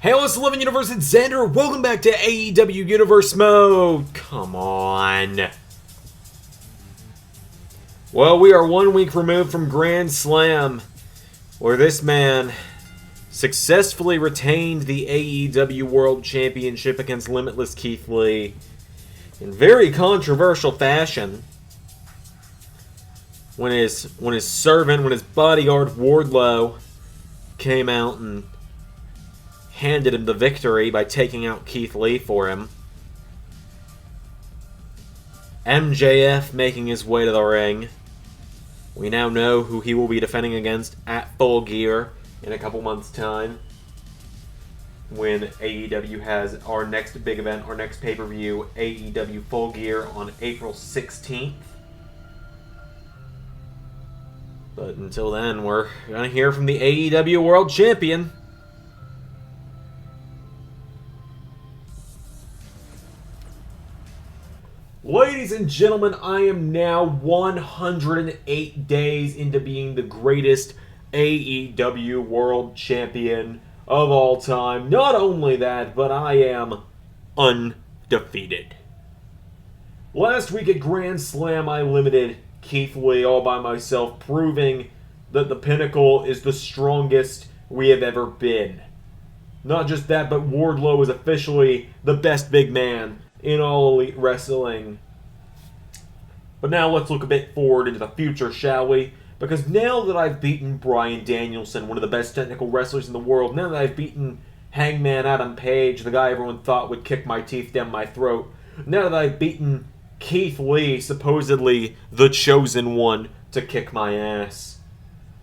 Hey, LS11 Universe, it's Xander. Welcome back to AEW Universe Mode. Come on. Well, we are 1 week removed from Grand Slam, where this man successfully retained the AEW World Championship against Limitless Keith Lee in very controversial fashion. When his bodyguard Wardlow came out and handed him the victory by taking out Keith Lee for him. MJF making his way to the ring. We now know who he will be defending against at Full Gear in a couple months' time, when AEW has our next big event, our next pay-per-view, AEW Full Gear on April 16th. But until then, we're going to hear from the AEW World Champion. Ladies and gentlemen, I am now 108 days into being the greatest AEW World Champion of all time. Not only that, but I am undefeated. Last week at Grand Slam, I limited Keith Lee all by myself, proving that the Pinnacle is the strongest we have ever been. Not just that, but Wardlow is officially the best big man in all Elite Wrestling. But now let's look a bit forward into the future, shall we? Because now that I've beaten Bryan Danielson, one of the best technical wrestlers in the world, now that I've beaten Hangman Adam Page, the guy everyone thought would kick my teeth down my throat, now that I've beaten Keith Lee, supposedly the chosen one to kick my ass,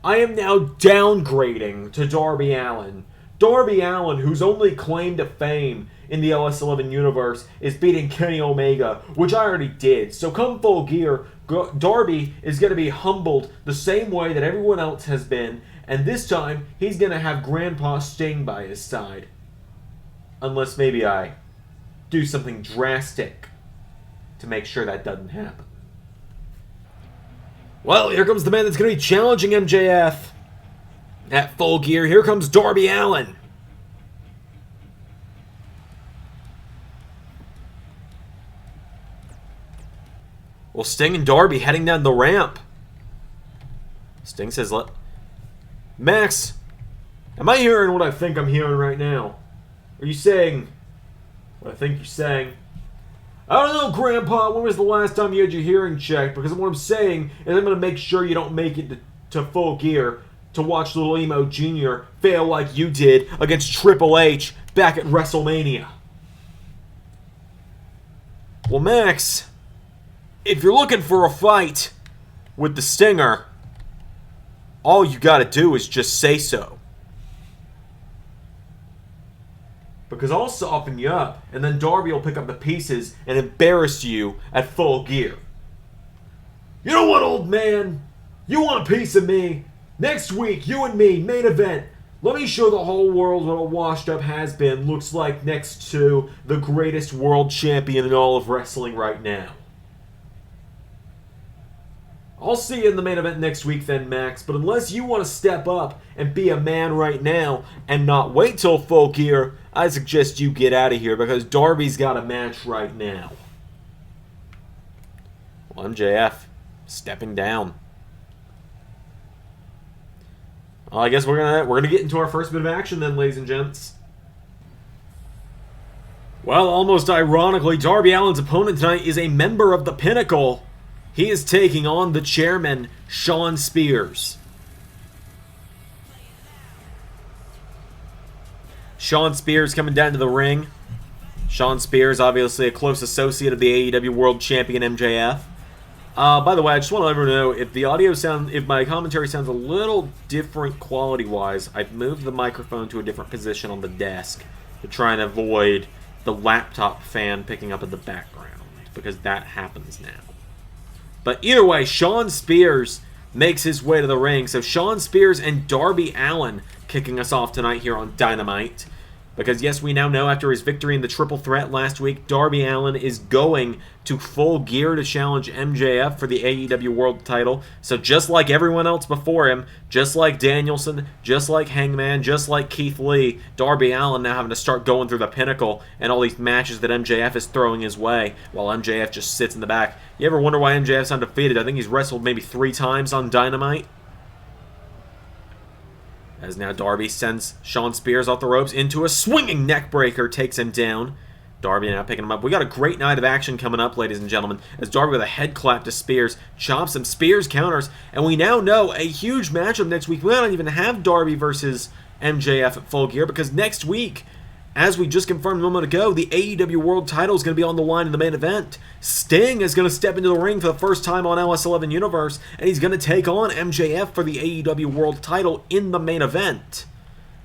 I am now downgrading to Darby Allin. Darby Allin, whose only claim to fame in the LS11 Universe is beating Kenny Omega, which I already did. So come Full Gear, Darby is going to be humbled the same way that everyone else has been, and this time he's going to have Grandpa Sting by his side. Unless maybe I do something drastic to make sure that doesn't happen. Well, here comes the man that's going to be challenging MJF at Full Gear. Here comes Darby Allin. Well, Sting and Darby heading down the ramp. Sting says, Max, am I hearing what I think I'm hearing right now? Are you saying what I think you're saying? I don't know, Grandpa. When was the last time you had your hearing checked? Because what I'm saying is I'm going to make sure you don't make it to Full Gear to watch Little Emo Jr. fail like you did against Triple H back at WrestleMania. Well, Max, if you're looking for a fight with the Stinger, all you gotta do is just say so. Because I'll soften you up, and then Darby will pick up the pieces and embarrass you at Full Gear. You know what, old man? You want a piece of me? Next week, you and me, main event. Let me show the whole world what a washed-up has-been looks like next to the greatest world champion in all of wrestling right now. I'll see you in the main event next week then, Max, but unless you want to step up and be a man right now and not wait till Full Gear, I suggest you get out of here because Darby's got a match right now. Well, MJF stepping down. Well, I guess we're gonna get into our first bit of action then, ladies and gents. Well, almost ironically, Darby Allin's opponent tonight is a member of the Pinnacle. He is taking on the chairman, Shawn Spears. Shawn Spears coming down to the ring. Shawn Spears, obviously a close associate of the AEW World Champion MJF. By the way, I just want to let everyone know, if my commentary sounds a little different quality-wise, I've moved the microphone to a different position on the desk to try and avoid the laptop fan picking up in the background, because that happens now. But either way, Shawn Spears makes his way to the ring. So Shawn Spears and Darby Allin kicking us off tonight here on Dynamite. Because yes, we now know after his victory in the triple threat last week, Darby Allin is going to Full Gear to challenge MJF for the AEW World title. So just like everyone else before him, just like Danielson, just like Hangman, just like Keith Lee, Darby Allin now having to start going through the pinnacle and all these matches that MJF is throwing his way while MJF just sits in the back. You ever wonder why MJF's undefeated? I think he's wrestled maybe 3 times on Dynamite. As now Darby sends Shawn Spears off the ropes into a swinging neck breaker, takes him down. Darby now picking him up. We got a great night of action coming up, ladies and gentlemen, as Darby with a head clap to Spears, chops him, Spears counters, and we now know a huge matchup next week. We might not even have Darby versus MJF at Full Gear, because next week, as we just confirmed a moment ago, the AEW World title is going to be on the line in the main event. Sting is going to step into the ring for the first time on LS11 Universe, and he's going to take on MJF for the AEW World title in the main event.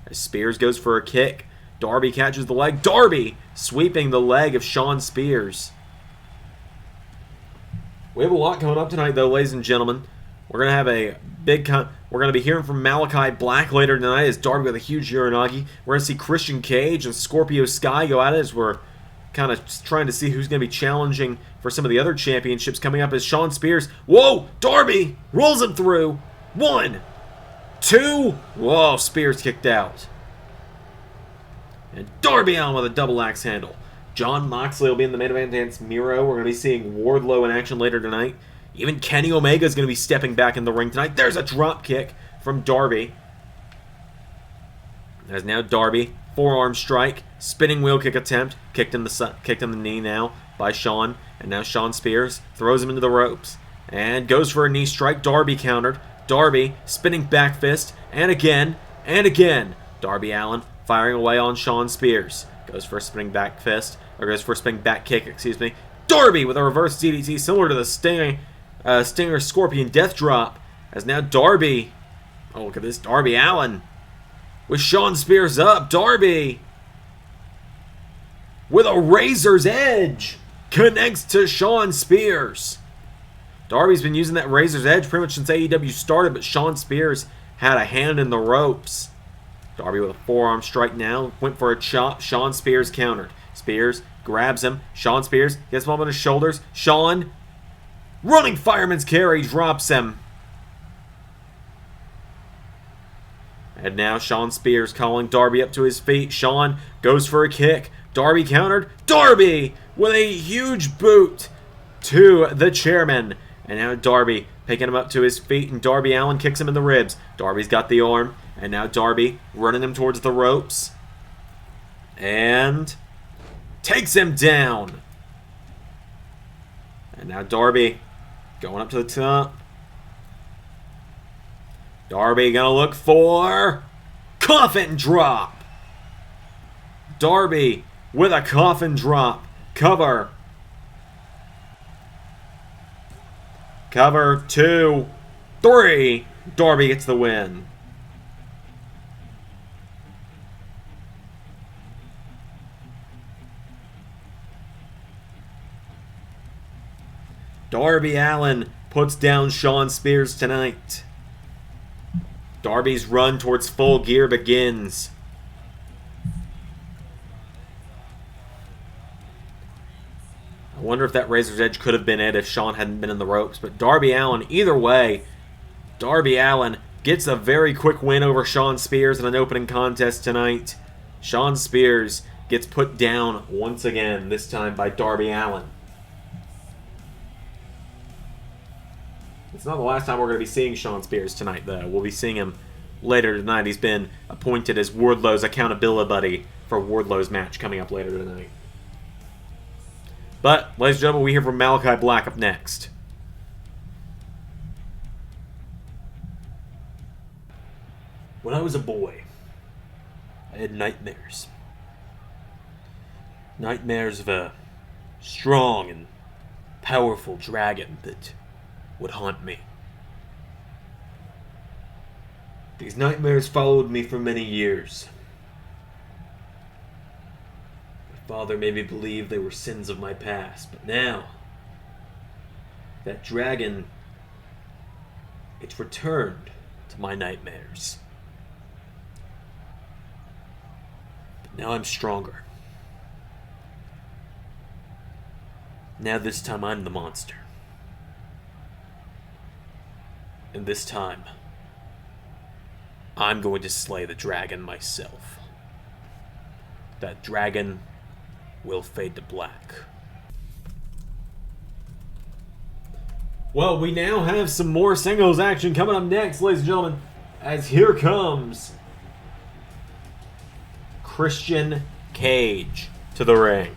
As Spears goes for a kick, Darby catches the leg. Darby sweeping the leg of Shawn Spears. We have a lot coming up tonight, though, ladies and gentlemen. We're going to have a big... We're going to be hearing from Malakai Black later tonight as Darby with a huge Uranagi. We're going to see Christian Cage and Scorpio Sky go at it as we're kind of trying to see who's going to be challenging for some of the other championships coming up as Shawn Spears. Whoa! Darby rolls him through. 1, 2. Whoa, Spears kicked out. And Darby Allin with a double axe handle. Jon Moxley will be in the main event against Miro. We're going to be seeing Wardlow in action later tonight. Even Kenny Omega is going to be stepping back in the ring tonight. There's a drop kick from Darby. As now Darby, forearm strike, spinning wheel kick attempt, kicked in the knee now by Shawn. And now Shawn Spears throws him into the ropes and goes for a knee strike. Darby countered. Darby spinning back fist, and again, and again. Darby Allin firing away on Shawn Spears. Goes for a spinning back fist, or goes for a spinning back kick, excuse me. Darby with a reverse DDT similar to the Stinger Scorpion Death Drop. As now Darby, oh look at this, Darby Allin with Shawn Spears up. Darby with a Razor's Edge connects to Shawn Spears. Darby's been using that Razor's Edge pretty much since AEW started, but Shawn Spears had a hand in the ropes. Darby with a forearm strike now, went for a chop. Shawn Spears countered. Spears grabs him. Shawn Spears gets him up on his shoulders. Shawn, running fireman's carry, drops him. And now Shawn Spears calling Darby up to his feet. Shawn goes for a kick. Darby countered. Darby with a huge boot to the chairman. And now Darby picking him up to his feet, and Darby Allin kicks him in the ribs. Darby's got the arm, and now Darby running him towards the ropes. And takes him down. And now Darby going up to the top. Darby gonna look for coffin drop. Darby with a coffin drop. Cover. Cover, 2, 3. Darby gets the win. Darby Allin puts down Shawn Spears tonight. Darby's run towards Full Gear begins. I wonder if that Razor's Edge could have been it if Shawn hadn't been in the ropes. But Darby Allin, either way, Darby Allin gets a very quick win over Shawn Spears in an opening contest tonight. Shawn Spears gets put down once again, this time by Darby Allin. It's not the last time we're going to be seeing Shawn Spears tonight, though. We'll be seeing him later tonight. He's been appointed as Wardlow's accountability buddy for Wardlow's match coming up later tonight. But, ladies and gentlemen, we hear from Malakai Black up next. When I was a boy, I had nightmares. Nightmares of a strong and powerful dragon that would haunt me. These nightmares followed me for many years. My father made me believe they were sins of my past, but now, that dragon, it's returned to my nightmares. Now I'm stronger. Now this time I'm the monster. And this time, I'm going to slay the dragon myself. That dragon will fade to black. Well, we now have some more singles action coming up next, ladies and gentlemen, as here comes Christian Cage to the ring.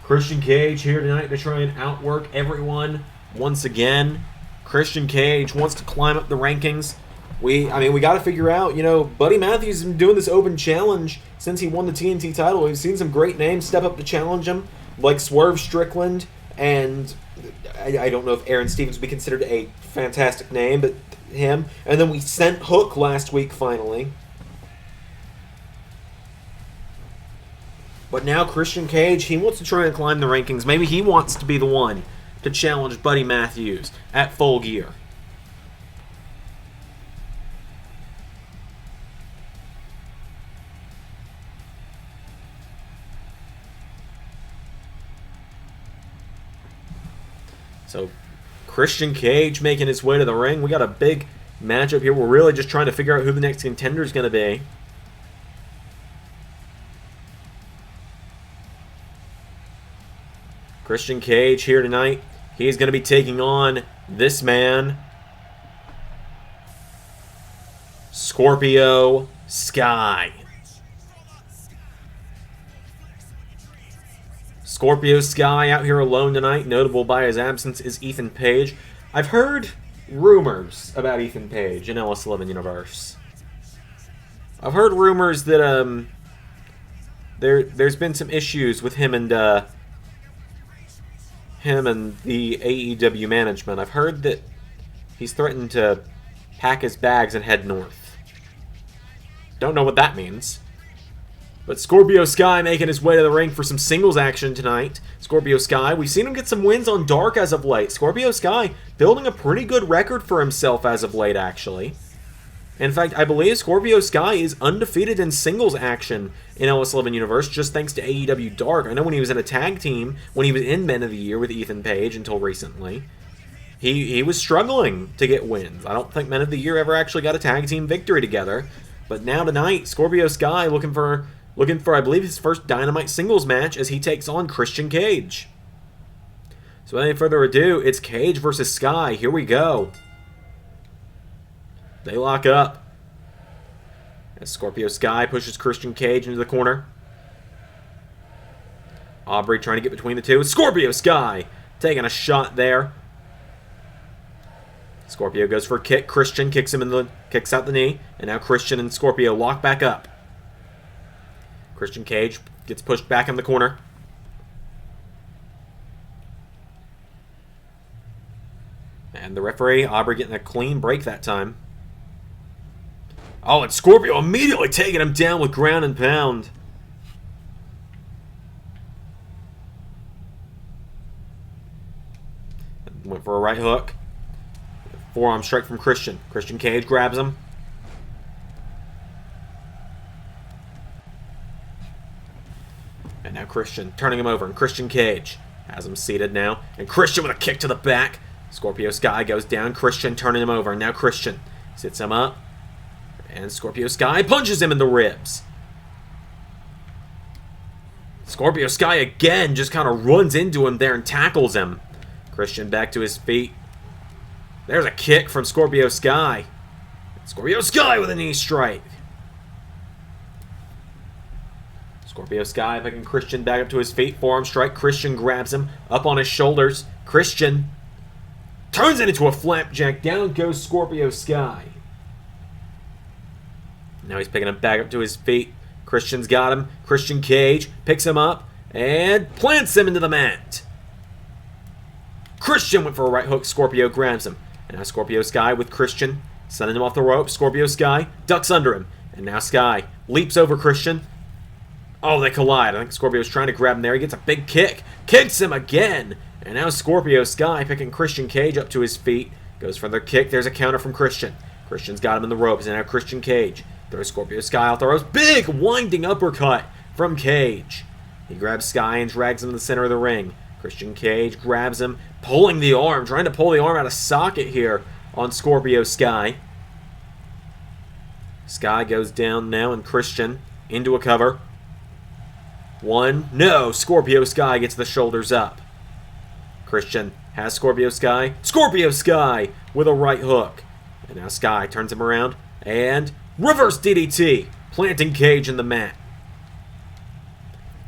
Christian Cage here tonight to try and outwork everyone once again. Christian Cage wants to climb up the rankings. We got to figure out, Buddy Matthews has been doing this open challenge since he won the TNT title. We've seen some great names step up to challenge him, like Swerve Strickland, and I don't know if Aaron Stevens would be considered a fantastic name, but him. And then we sent Hook last week, finally. But now Christian Cage, he wants to try and climb the rankings. Maybe he wants to be the one to challenge Buddy Matthews at Full Gear. So, Christian Cage making his way to the ring. We got a big matchup here. We're really just trying to figure out who the next contender is going to be. Christian Cage here tonight. He's going to be taking on this man, Scorpio Sky. Scorpio Sky out here alone tonight. Notable by his absence is Ethan Page. I've heard rumors about Ethan Page in LS11 Universe. I've heard rumors that there's been some issues with him and the AEW management. I've heard that he's threatened to pack his bags and head north. Don't know what that means. But Scorpio Sky making his way to the ring for some singles action tonight. Scorpio Sky, we've seen him get some wins on Dark as of late. Scorpio Sky building a pretty good record for himself as of late, actually. In fact, I believe Scorpio Sky is undefeated in singles action in LS11 Universe, just thanks to AEW Dark. I know when he was in a tag team, when he was in Men of the Year with Ethan Page until recently, he was struggling to get wins. I don't think Men of the Year ever actually got a tag team victory together. But now tonight, Scorpio Sky looking for, I believe, his first Dynamite singles match as he takes on Christian Cage. So without any further ado, it's Cage versus Sky. Here we go. They lock up as Scorpio Sky pushes Christian Cage into the corner. Aubrey trying to get between the two. Scorpio Sky taking a shot there. Scorpio goes for a kick. Christian kicks out the knee, and now Christian and Scorpio lock back up. Christian Cage gets pushed back in the corner. And the referee, Aubrey, getting a clean break that time. Oh, and Scorpio immediately taking him down with ground and pound. Went for a right hook. Forearm strike from Christian. Christian Cage grabs him. And now Christian turning him over. And Christian Cage has him seated now. And Christian with a kick to the back. Scorpio Sky goes down. Christian turning him over. And now Christian sits him up. And Scorpio Sky punches him in the ribs. Scorpio Sky again just kind of runs into him there and tackles him. Christian back to his feet. There's a kick from Scorpio Sky. Scorpio Sky with a knee strike. Scorpio Sky picking Christian back up to his feet. Forearm strike. Christian grabs him up on his shoulders. Christian turns it into a flapjack. Down goes Scorpio Sky. Now he's picking him back up to his feet. Christian's got him. Christian Cage picks him up and plants him into the mat. Christian went for a right hook. Scorpio grabs him. And now Scorpio Sky with Christian, sending him off the rope. Scorpio Sky ducks under him. And now Sky leaps over Christian. Oh, they collide. I think Scorpio's trying to grab him there. He gets a big kick. Kicks him again. And now Scorpio Sky picking Christian Cage up to his feet. Goes for another kick. There's a counter from Christian. Christian's got him in the ropes. And now Christian Cage Throws Scorpio Sky off the ropes. Big winding uppercut from Cage. He grabs Sky and drags him to the center of the ring. Christian Cage grabs him, pulling the arm, trying to pull the arm out of socket here on Scorpio Sky. Sky goes down now, and Christian into a cover. One, no, Scorpio Sky gets the shoulders up. Christian has Scorpio Sky. Scorpio Sky with a right hook. And now Sky turns him around and reverse DDT, planting Cage in the mat.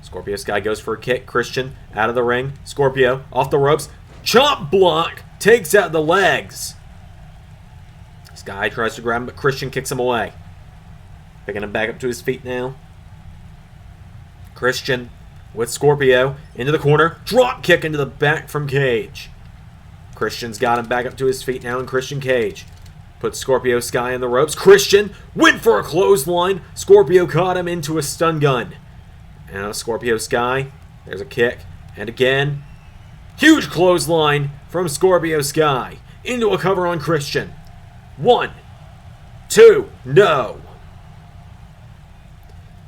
Scorpio Sky goes for a kick. Christian out of the ring. Scorpio off the ropes. Chop block. Takes out the legs. Sky tries to grab him, but Christian kicks him away. Picking him back up to his feet now. Christian with Scorpio into the corner. Drop kick into the back from Cage. Christian's got him back up to his feet now, and Christian Cage puts Scorpio Sky in the ropes. Christian went for a clothesline. Scorpio caught him into a stun gun. Now Scorpio Sky, there's a kick, and again, huge clothesline from Scorpio Sky into a cover on Christian. 1, 2, no.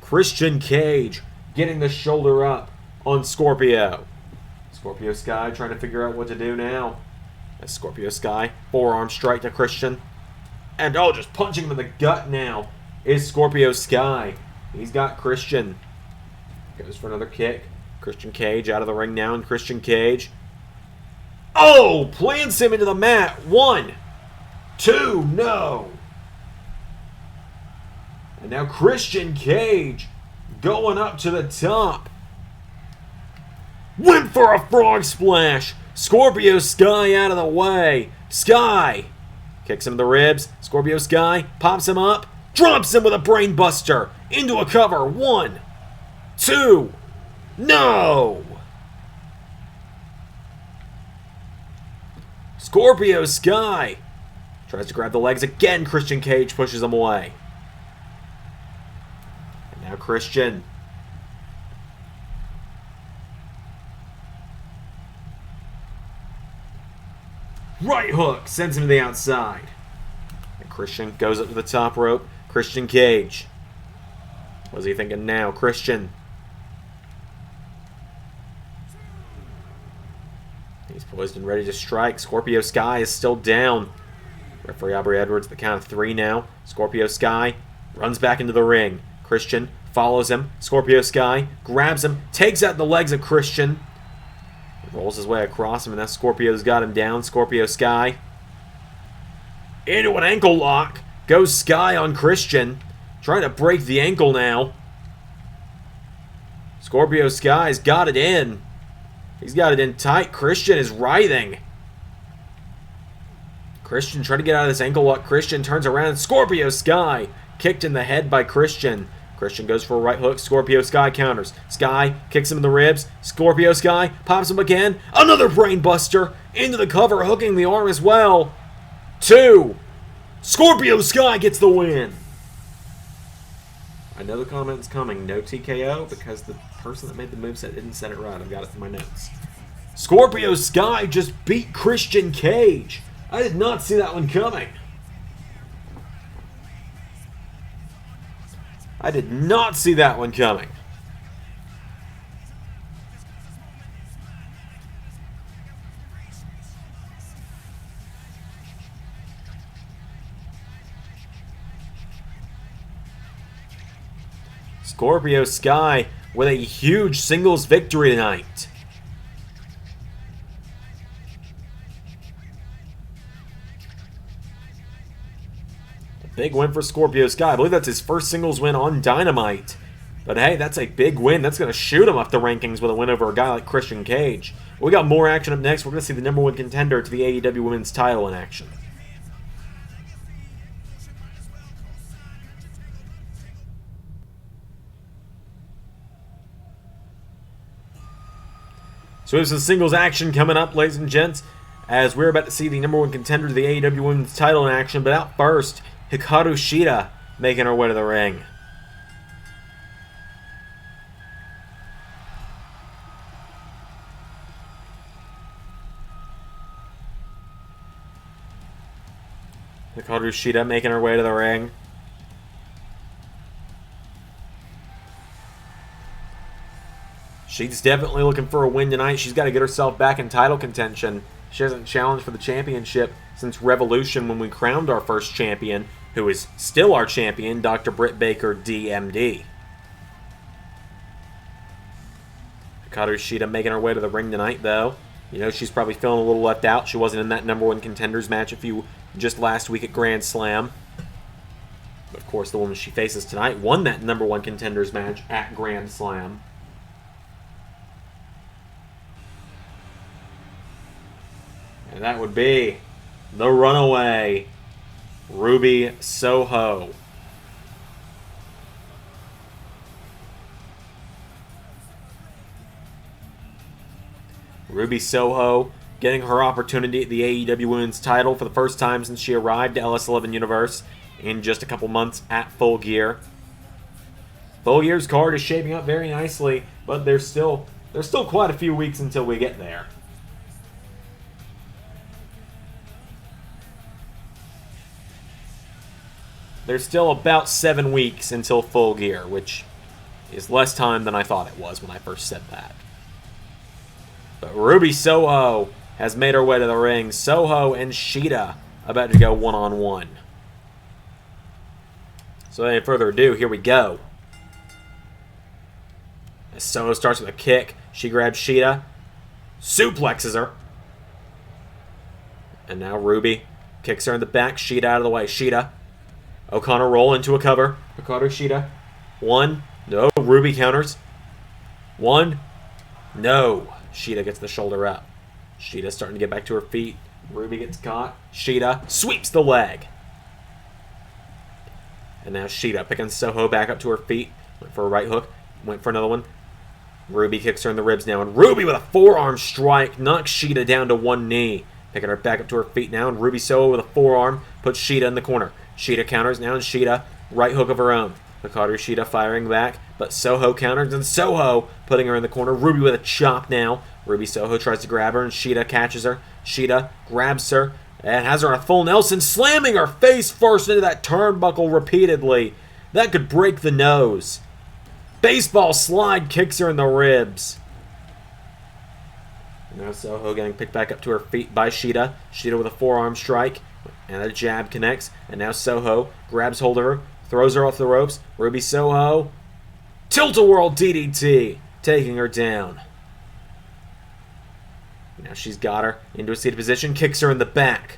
Christian Cage getting the shoulder up on Scorpio. Scorpio Sky trying to figure out what to do now. As Scorpio Sky, forearm strike to Christian. And just punching him in the gut now is Scorpio Sky. He's got Christian. Goes for another kick. Christian Cage out of the ring now, and Christian Cage. Plants him into the mat. 1, 2, no. And now Christian Cage going up to the top. Went for a frog splash. Scorpio Sky out of the way. Sky kicks him in the ribs. Scorpio Sky pops him up. Drops him with a brain buster into a cover. 1, 2, no! Scorpio Sky tries to grab the legs again. Christian Cage pushes him away. And now Christian. Right hook sends him to the outside. And Christian goes up to the top rope. Christian Cage. What's he thinking now? Christian. He's poised and ready to strike. Scorpio Sky is still down. Referee Aubrey Edwards, the count of 3 now. Scorpio Sky runs back into the ring. Christian follows him. Scorpio Sky grabs him, takes out the legs of Christian. Rolls his way across him, and that Scorpio's got him down. Scorpio Sky into an ankle lock. Goes Sky on Christian. Trying to break the ankle now. Scorpio Sky's got it in. He's got it in tight. Christian is writhing. Christian trying to get out of this ankle lock. Christian turns around. Scorpio Sky kicked in the head by Christian. Christian goes for a right hook. Scorpio Sky counters. Sky kicks him in the ribs. Scorpio Sky pops him again. Another brain buster into the cover, hooking the arm as well. 2. Scorpio Sky gets the win. I know the comment's coming. No TKO because the person that made the moveset didn't set it right. I've got it in my notes. Scorpio Sky just beat Christian Cage. I did not see that one coming. I did not see that one coming. Scorpio Sky with a huge singles victory tonight. Big win for Scorpio Sky. I believe that's his first singles win on Dynamite. But hey, that's a big win. That's going to shoot him up the rankings with a win over a guy like Christian Cage. We got more action up next. We're going to see the number 1 contender to the AEW Women's title in action. So there's some singles action coming up, ladies and gents, as we're about to see the number 1 contender to the AEW Women's title in action. But out first, Hikaru Shida making her way to the ring. Hikaru Shida making her way to the ring. She's definitely looking for a win tonight. She's got to get herself back in title contention. She hasn't challenged for the championship since Revolution when we crowned our first champion, who is still our champion, Dr. Britt Baker, DMD. Hikaru Shida making her way to the ring tonight, though. You know, she's probably feeling a little left out. She wasn't in that #1 contenders match just last week at Grand Slam. But of course, the woman she faces tonight won that #1 contenders match at Grand Slam. And that would be the runaway, Ruby Soho. Ruby Soho getting her opportunity at the AEW Women's title for the first time since she arrived at LS11 Universe in just a couple months at Full Gear. Full Gear's card is shaping up very nicely, but there's still quite a few weeks until we get there. There's still about 7 weeks until Full Gear, which is less time than I thought it was when I first said that. But Ruby Soho has made her way to the ring. Soho and Shida about to go one-on-one. So without any further ado, here we go. As Soho starts with a kick, she grabs Shida, suplexes her. And now Ruby kicks her in the back, Shida out of the way. Shida, O'Connor roll into a cover. Hikaru Shida. 1. No. Ruby counters. 1. No. Shida gets the shoulder up. Shida starting to get back to her feet. Ruby gets caught. Shida sweeps the leg. And now Shida picking Soho back up to her feet. Went for a right hook. Went for another one. Ruby kicks her in the ribs now. And Ruby with a forearm strike knocks Shida down to one knee. Picking her back up to her feet now. And Ruby Soho with a forearm puts Shida in the corner. Shida counters now, and Shida, right hook of her own. Hikaru Shida firing back, but Soho counters, and Soho putting her in the corner. Ruby with a chop now. Ruby Soho tries to grab her, and Shida catches her. Shida grabs her, and has her on a full Nelson, slamming her face first into that turnbuckle repeatedly. That could break the nose. Baseball slide kicks her in the ribs. Now Soho getting picked back up to her feet by Shida. Shida with a forearm strike. And a jab connects. And now Soho grabs hold of her. Throws her off the ropes. Ruby Soho. Tilt-a-whirl DDT. Taking her down. Now she's got her into a seated position. Kicks her in the back.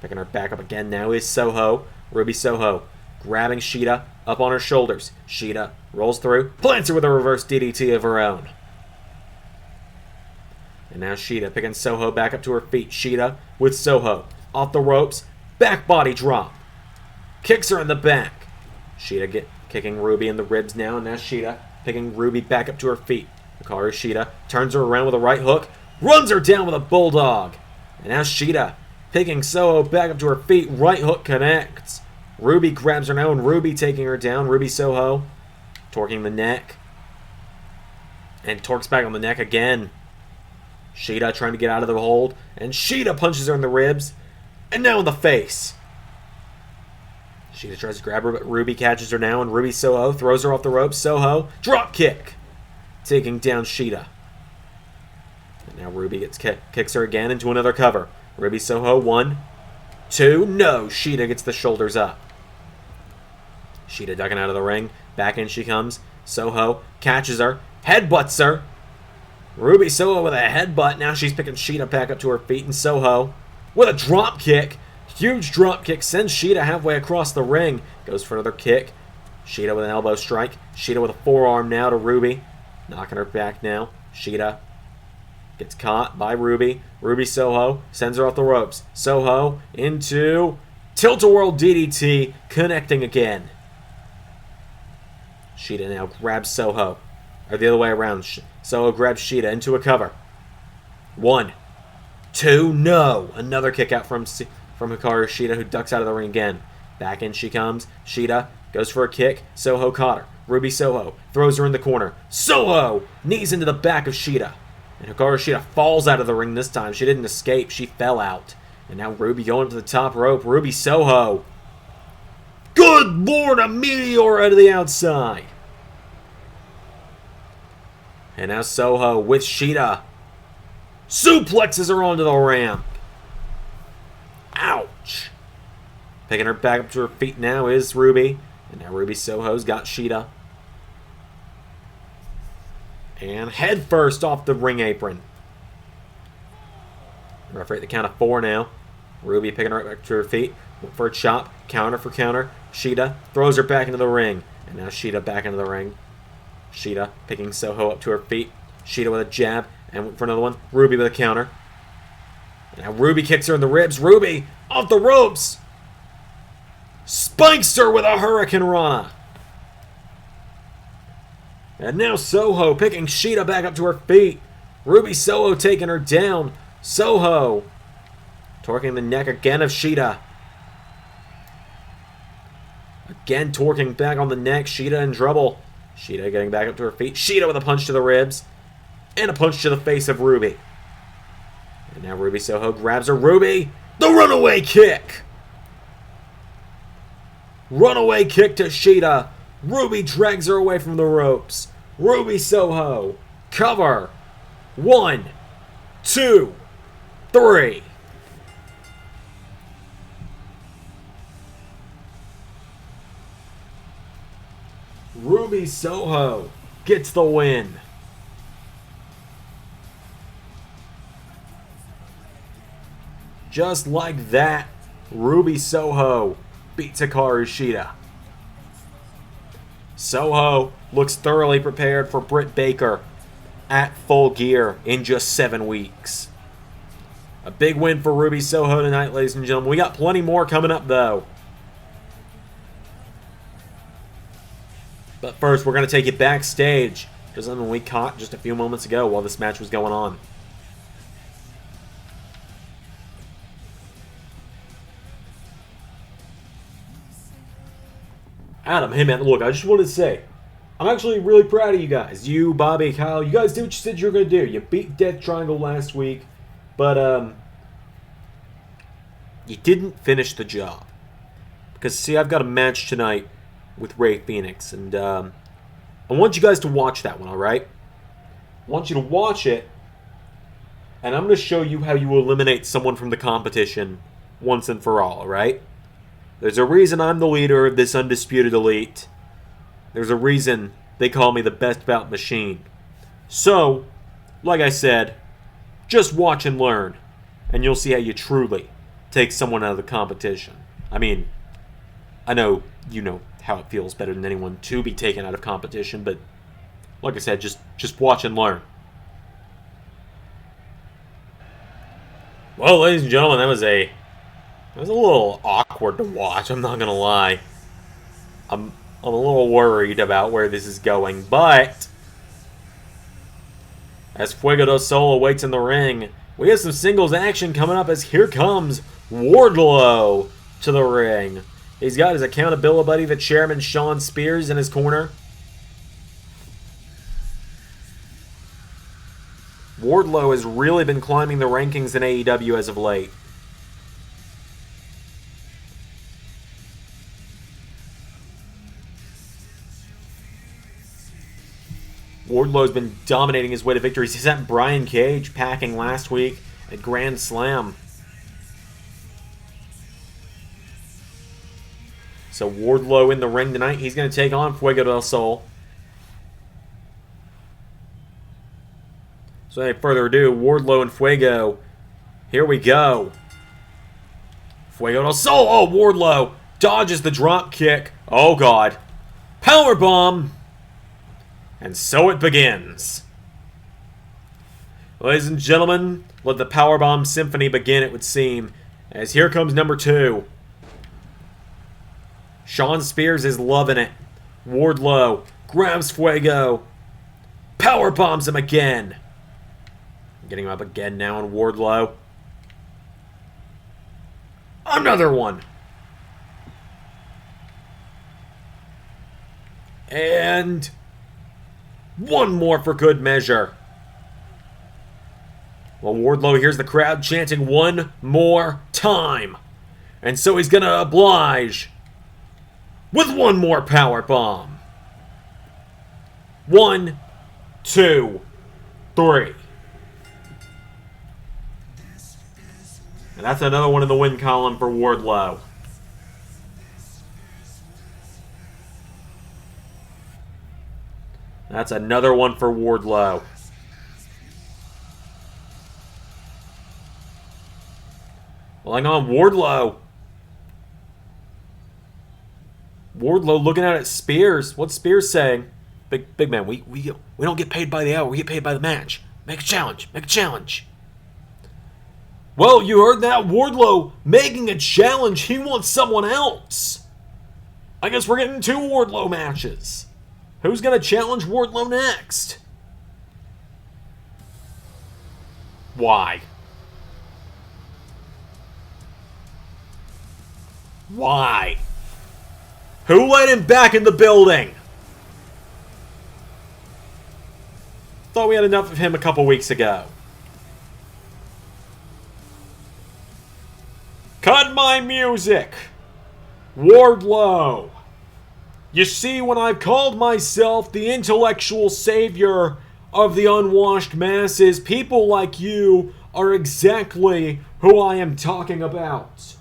Picking her back up again now is Soho. Ruby Soho grabbing Shida up on her shoulders. Shida rolls through. Plants her with a reverse DDT of her own. And now Shida picking Soho back up to her feet. Shida with Soho. Off the ropes. Back body drop. Kicks her in the back. Shida kicking Ruby in the ribs now. And now Shida picking Ruby back up to her feet. Hikaru Shida turns her around with a right hook. Runs her down with a bulldog. And now Shida picking Soho back up to her feet. Right hook connects. Ruby grabs her now. And Ruby taking her down. Ruby Soho torquing the neck. And torques back on the neck again. Shida trying to get out of the hold. And Shida punches her in the ribs. And now in the face. Shida tries to grab her, but Ruby catches her now, and Ruby Soho throws her off the ropes. Soho, drop kick. Taking down Shida. And now Ruby kicks her again into another cover. Ruby Soho, 1, 2, no. Shida gets the shoulders up. Shida ducking out of the ring. Back in she comes. Soho catches her, headbutts her. Ruby Soho with a headbutt. Now she's picking Shida back up to her feet, and Soho with a drop kick. Huge drop kick. Sends Shida halfway across the ring. Goes for another kick. Shida with an elbow strike. Shida with a forearm now to Ruby. Knocking her back now. Shida gets caught by Ruby. Ruby Soho sends her off the ropes. Soho into tilt-a-whirl DDT. Connecting again. Shida now grabs Soho. Or the other way around. Soho grabs Shida into a cover. 1, 2, no. Another kick out from Hikaru Shida, who ducks out of the ring again. Back in she comes. Shida goes for a kick. Soho caught her. Ruby Soho throws her in the corner. Soho knees into the back of Shida. And Hikaru Shida falls out of the ring this time. She didn't escape. She fell out. And now Ruby going to the top rope. Ruby Soho. Good Lord, a meteor out of the outside. And now Soho with Shida. Suplexes her onto the ramp. Ouch. Picking her back up to her feet now is Ruby. And now Ruby Soho's got Shida. And head first off the ring apron. Referee at the count of 4 now. Ruby picking her back to her feet. Went for a chop. Counter for counter. Shida throws her back into the ring. And now Shida back into the ring. Shida picking Soho up to her feet. Shida with a jab. And went for another one. Ruby with a counter. And now Ruby kicks her in the ribs. Ruby off the ropes. Spikes her with a Hurricane Rana. And now Soho picking Shida back up to her feet. Ruby Soho taking her down. Soho torquing the neck again of Shida. Again torquing back on the neck. Shida in trouble. Shida getting back up to her feet. Shida with a punch to the ribs. And a punch to the face of Ruby. And now Ruby Soho grabs her. Ruby, the runaway kick. Runaway kick to Shida. Ruby drags her away from the ropes. Ruby Soho. Cover. 1, 2, 3. Ruby Soho gets the win. Just like that, Ruby Soho beats Hikaru Shida. Soho looks thoroughly prepared for Britt Baker at Full Gear in just 7 weeks. A big win for Ruby Soho tonight, ladies and gentlemen. We got plenty more coming up, though. But first, we're going to take you backstage to something we caught just a few moments ago while this match was going on. Adam, hey man, look, I just wanted to say, I'm actually really proud of you guys. You, Bobby, Kyle, you guys did what you said you were going to do. You beat Death Triangle last week, but you didn't finish the job. Because, see, I've got a match tonight with Ray Fenix, and I want you guys to watch that one, alright? I want you to watch it, and I'm going to show you how you eliminate someone from the competition once and for all, alright? There's a reason I'm the leader of this Undisputed Elite. There's a reason they call me the best bout machine. So, like I said, just watch and learn, and you'll see how you truly take someone out of the competition. I mean, I know you know how it feels better than anyone to be taken out of competition, but like I said, just watch and learn. Well, ladies and gentlemen, that was a little awkward to watch, I'm not gonna lie. I'm a little worried about where this is going, but as Fuego del Sol awaits in the ring, we have some singles action coming up as here comes Wardlow to the ring. He's got his accountability buddy, the chairman, Shawn Spears, in his corner. Wardlow has really been climbing the rankings in AEW as of late. Wardlow's been dominating his way to victories. He sent Brian Cage packing last week at Grand Slam. So Wardlow in the ring tonight. He's going to take on Fuego del Sol. So without further ado, Wardlow and Fuego. Here we go. Fuego del Sol. Oh, Wardlow dodges the drop kick. Oh, God. Powerbomb. And so it begins. Ladies and gentlemen, let the Powerbomb Symphony begin, it would seem. As here comes number 2. Shawn Spears is loving it. Wardlow grabs Fuego. Powerbombs him again. Getting him up again now on Wardlow. Another one. And one more for good measure. Well, Wardlow hears the crowd chanting one more time. And so he's going to oblige with one more power bomb. 1, 2, 3. And that's another one in the win column for Wardlow. That's another one for Wardlow. Well, hang on, Wardlow. Wardlow looking out at Spears. What's Spears saying? Big man, we don't get paid by the hour. We get paid by the match. Make a challenge. Make a challenge. Well, you heard that. Wardlow making a challenge. He wants someone else. I guess we're getting 2 Wardlow matches. Who's going to challenge Wardlow next? Why? Why? Who let him back in the building? Thought we had enough of him a couple weeks ago. Cut my music! Wardlow! You see, when I've called myself the intellectual savior of the unwashed masses, people like you are exactly who I am talking about.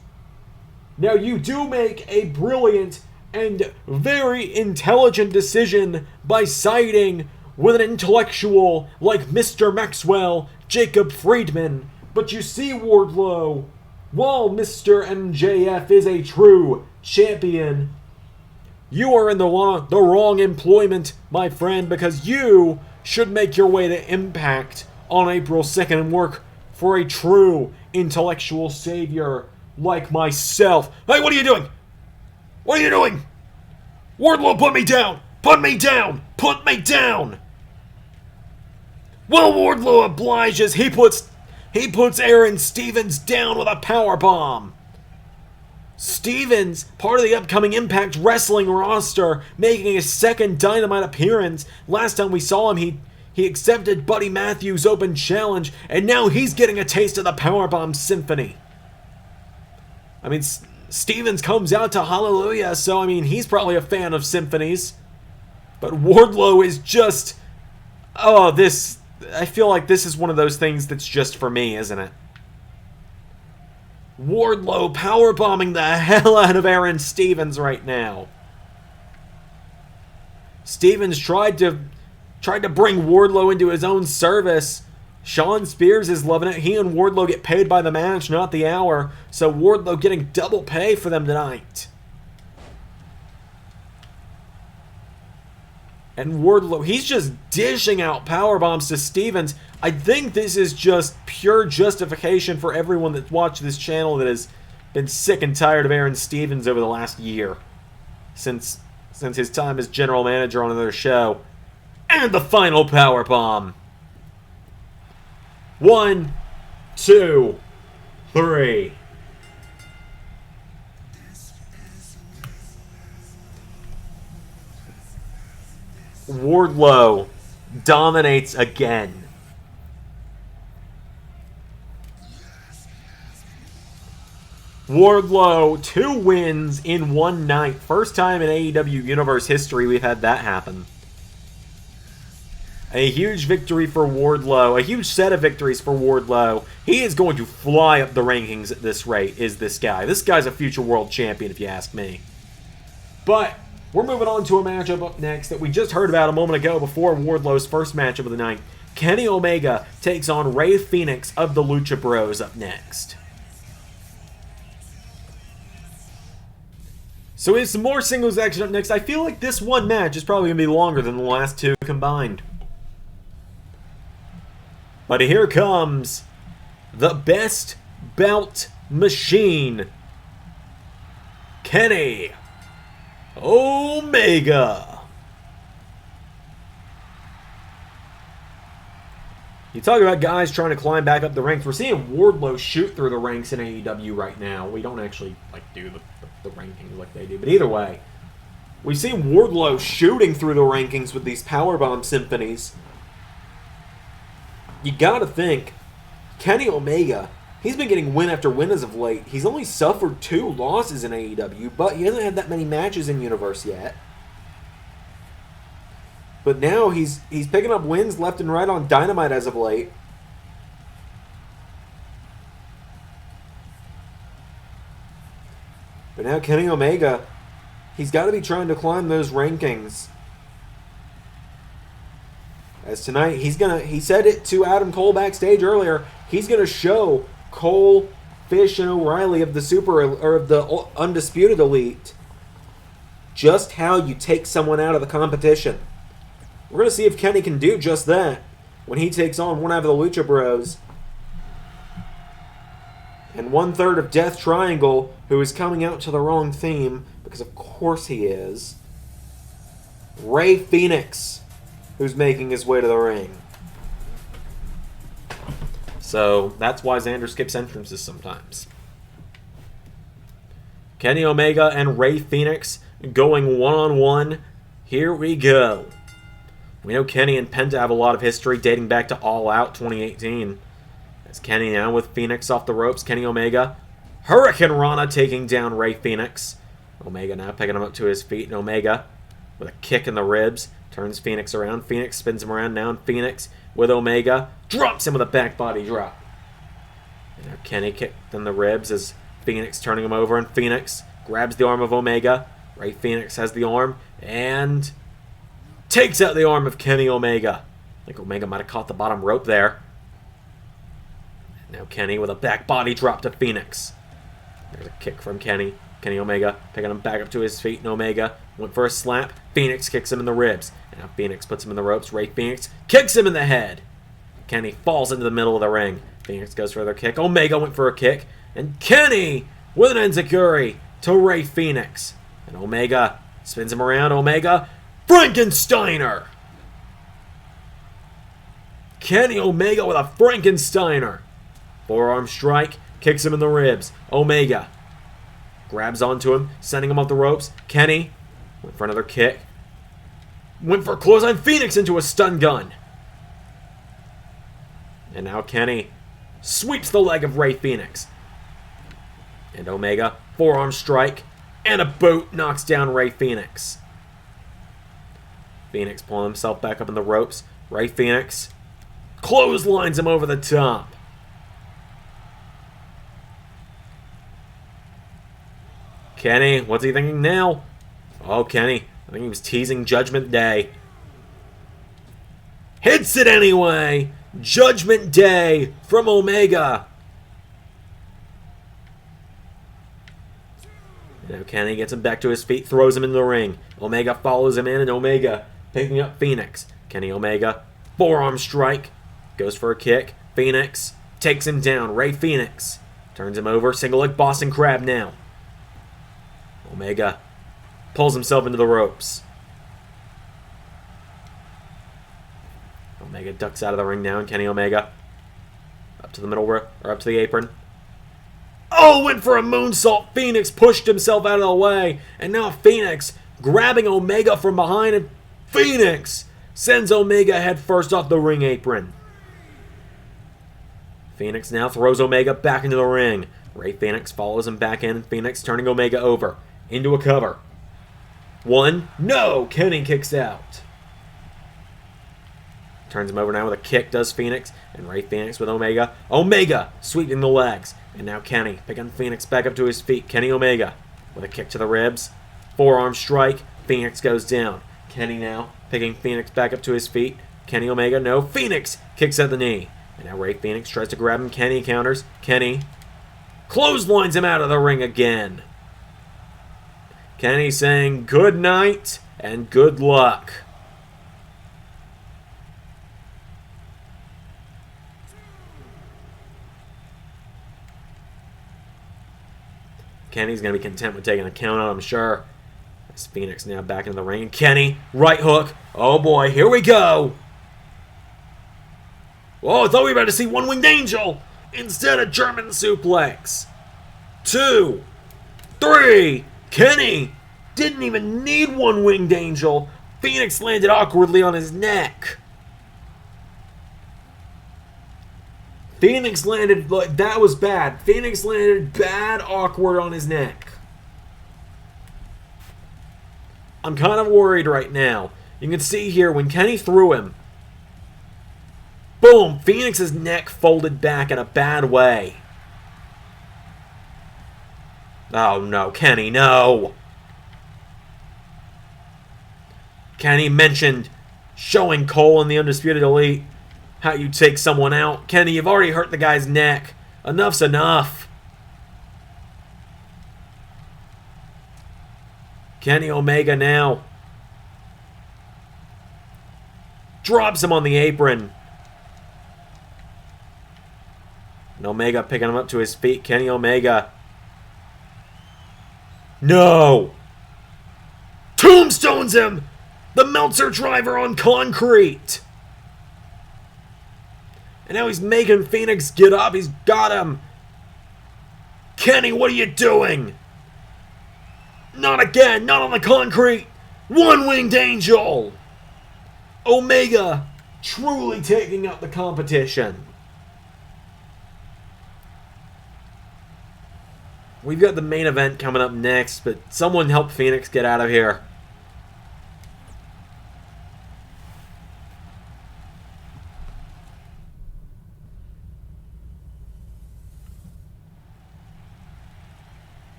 Now, you do make a brilliant and very intelligent decision by siding with an intellectual like Mr. Maxwell Jacob Friedman, but you see, Wardlow, while Mr. MJF is a true champion, you are in the wrong employment, my friend, because you should make your way to Impact on April 2nd and work for a true intellectual savior like myself. Hey, what are you doing? What are you doing? Wardlow, put me down! Put me down! Put me down! Well, Wardlow obliges. He puts Aaron Stevens down with a powerbomb. Stevens, part of the upcoming Impact Wrestling roster, making his second Dynamite appearance. Last time we saw him, he accepted Buddy Matthews' open challenge, and now he's getting a taste of the powerbomb symphony. I mean, Stevens comes out to Hallelujah, so I mean, he's probably a fan of symphonies. But Wardlow is just... Oh, I feel like this is one of those things that's just for me, isn't it? Wardlow powerbombing the hell out of Aaron Stevens right now. Stevens tried to bring Wardlow into his own service. Shawn Spears is loving it. He and Wardlow get paid by the match, not the hour. So Wardlow getting double pay for them tonight. And Wardlow, he's just dishing out powerbombs to Stevens. I think this is just pure justification for everyone that's watched this channel that has been sick and tired of Aaron Stevens over the last year. Since his time as general manager on another show. And the final powerbomb. 1, 2, 3. Wardlow dominates again. Wardlow, 2 wins in one night. First time in AEW Universe history we've had that happen. A huge victory for Wardlow. A huge set of victories for Wardlow. He is going to fly up the rankings at this rate, is this guy. This guy's a future world champion, if you ask me. But we're moving on to a matchup up next that we just heard about a moment ago before Wardlow's first matchup of the night. Kenny Omega takes on Rey Fenix of the Lucha Bros up next. So we have some more singles action up next. I feel like this one match is probably going to be longer than the last 2 combined. But here comes the best bout machine, Kenny Omega. You talk about guys trying to climb back up the ranks. We're seeing Wardlow shoot through the ranks in AEW right now. We don't actually do the rankings like they do. But either way, we've seen Wardlow shooting through the rankings with these powerbomb symphonies. You gotta think, Kenny Omega, he's been getting win after win as of late. He's only suffered 2 losses in AEW, but he hasn't had that many matches in Universe yet. But now he's picking up wins left and right on Dynamite as of late. But now Kenny Omega, he's got to be trying to climb those rankings. As tonight, he said it to Adam Cole backstage earlier, he's going to show Cole, Fish, and O'Reilly of the Undisputed Elite just how you take someone out of the competition. We're going to see if Kenny can do just that when he takes on one of the Lucha Bros. And 1/3 of Death Triangle, who is coming out to the wrong theme, because of course he is, Rey Fenix, who's making his way to the ring. So that's why Xander skips entrances sometimes. Kenny Omega and Rey Fenix going one-on-one. Here we go. We know Kenny and Penta have a lot of history dating back to All Out 2018. As Kenny now with Fenix off the ropes. Kenny Omega. Hurricane Rana taking down Rey Fenix. Omega now picking him up to his feet. And Omega with a kick in the ribs. Turns Fenix around. Fenix spins him around now. And Fenix with Omega. Drops him with a back body drop. And now Kenny kicked in the ribs as Fenix turning him over. And Fenix grabs the arm of Omega. Rey Fenix has the arm. And takes out the arm of Kenny Omega. I think Omega might have caught the bottom rope there. Now Kenny with a back body drop to Fenix. There's a kick from Kenny. Kenny Omega picking him back up to his feet. And Omega went for a slap. Fenix kicks him in the ribs. And now Fenix puts him in the ropes. Rey Fenix kicks him in the head. Kenny falls into the middle of the ring. Fenix goes for another kick. Omega went for a kick. And Kenny with an enziguri to Rey Fenix. And Omega spins him around. Omega Frankensteiner. Kenny Omega with a Frankensteiner. Forearm strike, kicks him in the ribs. Omega grabs onto him, sending him off the ropes. Kenny went for another kick. Went for a clothesline. Fenix into a stun gun. And now Kenny sweeps the leg of Rey Fenix. And Omega, forearm strike, and a boot knocks down Rey Fenix. Fenix pulling himself back up in the ropes. Rey Fenix clotheslines him over the top. Kenny, what's he thinking now? Oh, Kenny, I think he was teasing Judgment Day. Hits it anyway! Judgment Day from Omega. Now Kenny gets him back to his feet, throws him in the ring. Omega follows him in, and Omega picking up Fenix. Kenny Omega, forearm strike, goes for a kick. Fenix takes him down. Rey Fenix turns him over, single leg Boston Crab now. Omega pulls himself into the ropes. Omega ducks out of the ring now, and Kenny Omega up to the middle row, or up to the apron. Oh, went for a moonsault. Fenix pushed himself out of the way, and now Fenix grabbing Omega from behind, and Fenix sends Omega head first off the ring apron. Fenix now throws Omega back into the ring. Rey Fenix follows him back in, and Fenix turning Omega over into a cover. One, no! Kenny kicks out. Turns him over now with a kick, does Fenix, and Rey Fenix with Omega. Omega sweeping the legs, and now Kenny picking Fenix back up to his feet. Kenny Omega with a kick to the ribs. Forearm strike. Fenix goes down. Kenny now picking Fenix back up to his feet. Kenny Omega, no. Fenix kicks at the knee. And now Rey Fenix tries to grab him. Kenny counters. Kenny clotheslines him out of the ring again. Kenny saying good night and good luck. Kenny's going to be content with taking a count out, I'm sure. As Fenix now back into the ring. Kenny, right hook. Oh boy, here we go. Oh, I thought we were about to see One-Winged Angel. Instead, a German suplex. 2, 3. Kenny didn't even need One-Winged Angel. Fenix landed awkwardly on his neck. Fenix landed, like, that was bad. Fenix landed bad, awkward on his neck. I'm kind of worried right now. You can see here when Kenny threw him. Boom! Fenix's neck folded back in a bad way. Oh no, Kenny, no! Kenny mentioned showing Cole and the Undisputed Elite how you take someone out. Kenny, you've already hurt the guy's neck. Enough's enough. Kenny Omega now drops him on the apron. And Omega picking him up to his feet. Kenny Omega. No! Tombstones him! The Meltzer driver on concrete! And now he's making Fenix get up. He's got him. Kenny, what are you doing? Not again. Not on the concrete. One-winged angel. Omega truly taking out the competition. We've got the main event coming up next, but someone help Fenix get out of here.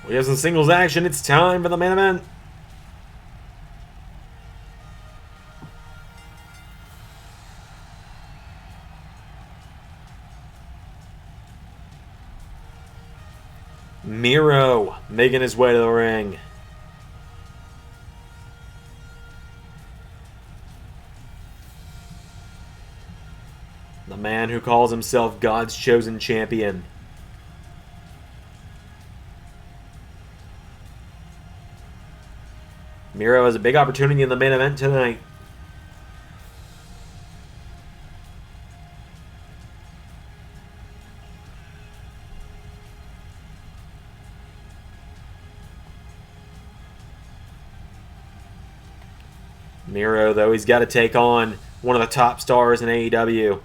We have some singles action. It's time for the main event. Miro making his way to the ring. The man who calls himself God's chosen champion. Miro has a big opportunity in the main event tonight. Miro, though, he's got to take on one of the top stars in AEW.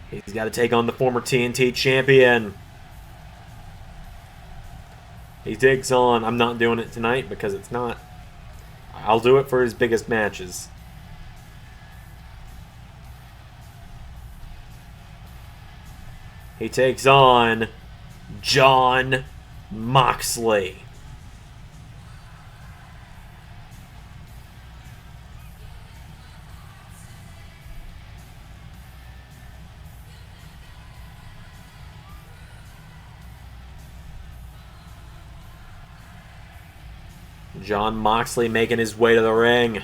He's got to take on the former TNT champion. He takes on... I'm not doing it tonight because it's not... I'll do it for his biggest matches. He takes on Jon Moxley. Jon Moxley making his way to the ring.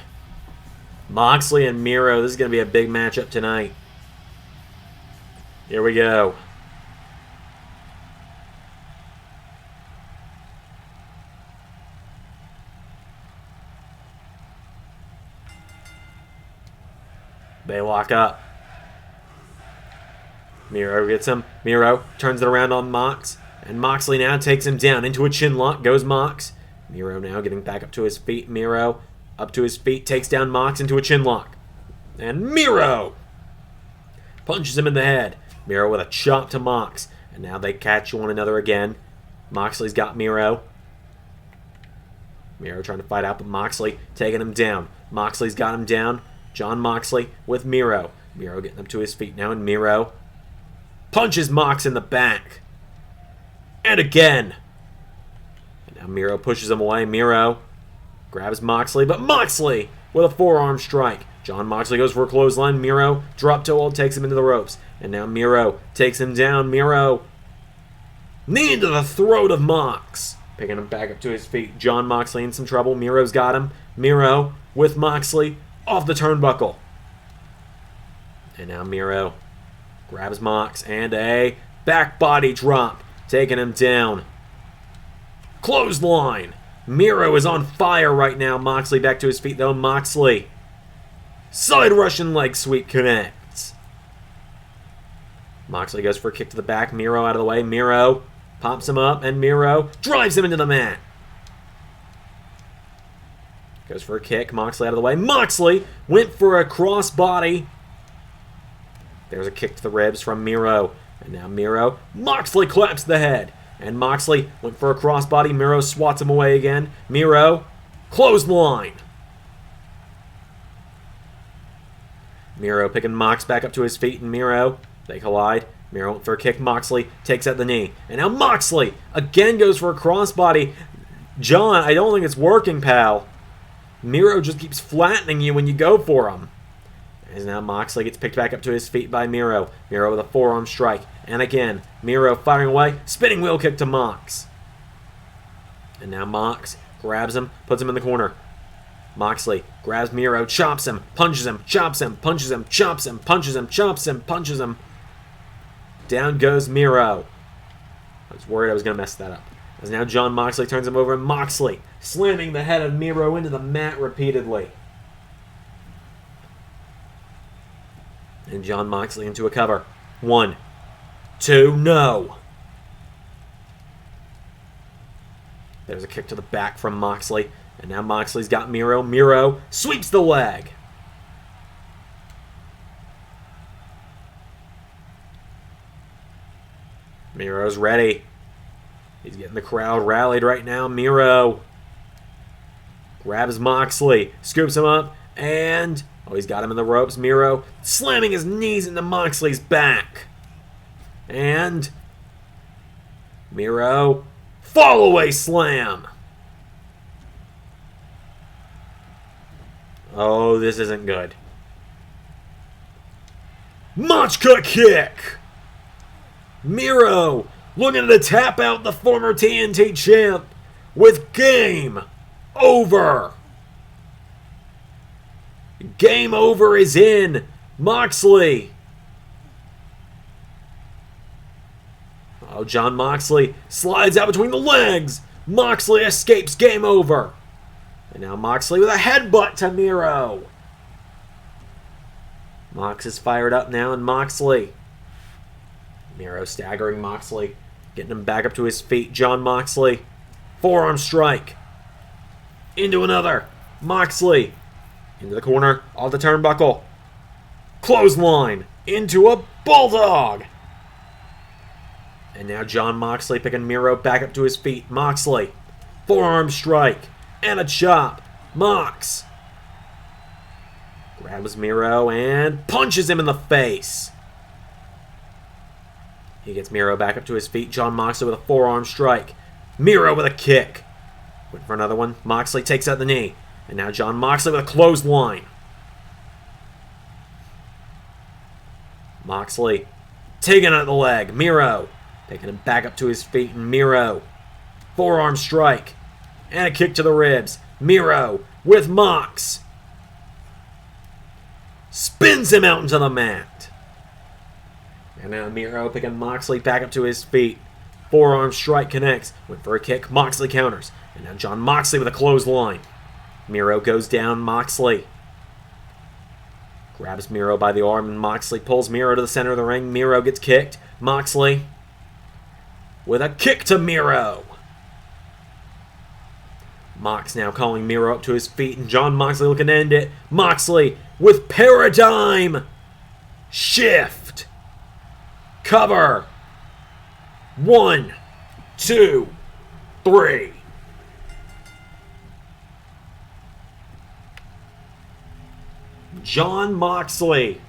Moxley and Miro. This is going to be a big matchup tonight. Here we go. They lock up. Miro gets him. Miro turns it around on Mox. And Moxley now takes him down into a chin lock. Goes Mox. Miro now getting back up to his feet. Miro up to his feet. Takes down Mox into a chin lock. And Miro punches him in the head. Miro with a chop to Mox. And now they catch one another again. Moxley's got Miro. Miro trying to fight out, but Moxley taking him down. Moxley's got him down. Jon Moxley with Miro. Miro getting up to his feet now, and Miro punches Mox in the back. And again. And now Miro pushes him away. Miro grabs Moxley, but Moxley with a forearm strike. Jon Moxley goes for a clothesline. Miro drop toe hold, takes him into the ropes. And now Miro takes him down. Miro knee into the throat of Mox. Picking him back up to his feet. Jon Moxley in some trouble. Miro's got him. Miro with Moxley off the turnbuckle. And now Miro grabs Mox and a back body drop. Taking him down. Clothesline. Miro is on fire right now. Moxley back to his feet though. Moxley. Side Russian leg sweep connects. Moxley goes for a kick to the back. Miro out of the way. Miro pops him up and Miro drives him into the mat. Goes for a kick. Moxley out of the way. Moxley went for a crossbody. There's a kick to the ribs from Miro. And now Miro. Moxley claps the head. And Moxley went for a crossbody. Miro swats him away again. Miro. Clothesline. Miro picking Mox back up to his feet. And Miro. They collide. Miro went for a kick. Moxley takes out the knee. And now Moxley again goes for a crossbody. John, I don't think it's working, pal. Miro just keeps flattening you when you go for him. And now Moxley gets picked back up to his feet by Miro. Miro with a forearm strike. And again, Miro firing away. Spinning wheel kick to Mox. And now Mox grabs him, puts him in the corner. Moxley grabs Miro, chops him, punches him, chops him, punches him, chops him, punches him, chops him, punches him. Down goes Miro. I was worried I was going to mess that up. As now Jon Moxley turns him over, and Moxley slamming the head of Miro into the mat repeatedly. And Jon Moxley into a cover. 1, 2, no. There's a kick to the back from Moxley. And now Moxley's got Miro. Miro sweeps the leg. Miro's ready. He's getting the crowd rallied right now. Miro grabs Moxley, scoops him up, and he's got him in the ropes. Miro slamming his knees into Moxley's back. And Miro, fall away slam. Oh, this isn't good. Machka kick. Miro looking to tap out the former TNT champ with game over. Game over is in. Moxley. Oh, Jon Moxley slides out between the legs. Moxley escapes game over. And now Moxley with a headbutt to Miro. Mox is fired up now, and Moxley. Miro staggering Moxley, getting him back up to his feet. Jon Moxley, forearm strike. Into another. Moxley, into the corner, off the turnbuckle. Clothesline, into a bulldog. And now Jon Moxley picking Miro back up to his feet. Moxley, forearm strike, and a chop. Mox grabs Miro and punches him in the face. He gets Miro back up to his feet. Jon Moxley with a forearm strike. Miro with a kick. Went for another one. Moxley takes out the knee. And now Jon Moxley with a clothesline. Moxley taking out the leg. Miro picking him back up to his feet. And Miro, forearm strike. And a kick to the ribs. Miro with Mox. Spins him out into the mat. And now Miro picking Moxley back up to his feet. Forearm strike connects. Went for a kick. Moxley counters. And now Jon Moxley with a clothesline. Miro goes down. Moxley grabs Miro by the arm, and Moxley pulls Miro to the center of the ring. Miro gets kicked. Moxley with a kick to Miro. Mox now calling Miro up to his feet, and Jon Moxley looking to end it. Moxley with paradigm shift. Cover. 1, 2, 3. Jon Moxley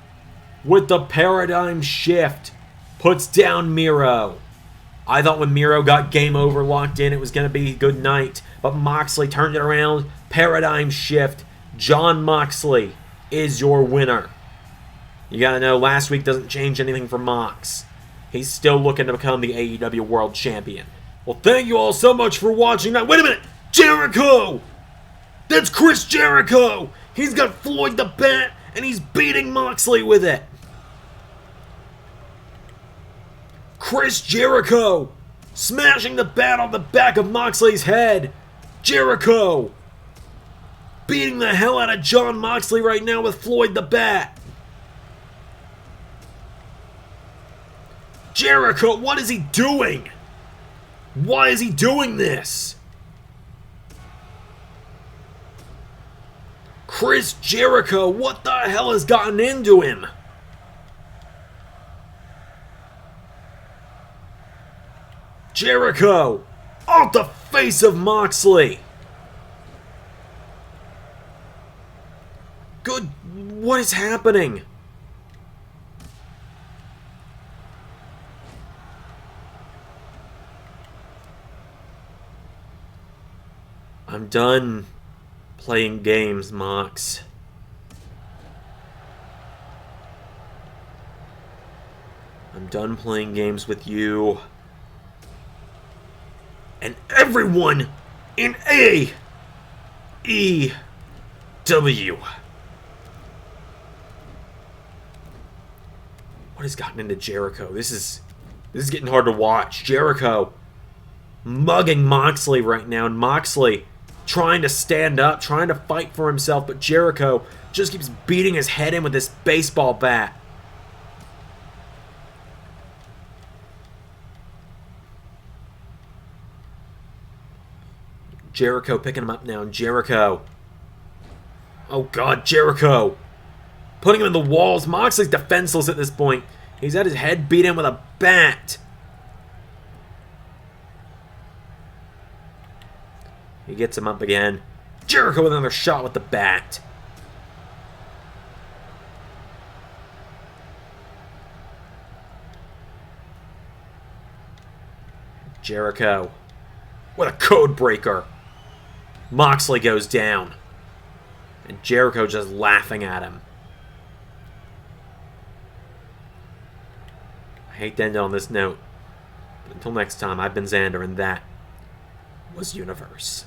with the paradigm shift puts down Miro. I thought when Miro got game over locked in, it was going to be good night. But Moxley turned it around. Paradigm shift. Jon Moxley is your winner. You got to know, last week doesn't change anything for Mox. He's still looking to become the AEW World Champion. Well, thank you all so much for watching that. Wait a minute! Jericho! That's Chris Jericho! He's got Floyd the Bat, and he's beating Moxley with it. Chris Jericho smashing the bat on the back of Moxley's head. Jericho beating the hell out of Jon Moxley right now with Floyd the Bat. Jericho, what is he doing? Why is he doing this? Chris Jericho, what the hell has gotten into him? Jericho! Off the face of Moxley! Good. What is happening? I'm done playing games, Mox. I'm done playing games with you. And everyone in AEW. What has gotten into Jericho? This is getting hard to watch. Jericho mugging Moxley right now, and Moxley trying to stand up, trying to fight for himself, but Jericho just keeps beating his head in with this baseball bat. Jericho picking him up now, and Jericho. Oh God, Jericho. Putting him in the walls. Moxley's defenseless at this point. He's had his head beat in with a bat. He gets him up again. Jericho with another shot with the bat. Jericho with a code breaker. Moxley goes down. And Jericho just laughing at him. I hate to end on this note. But until next time, I've been Xander, and that was Universe.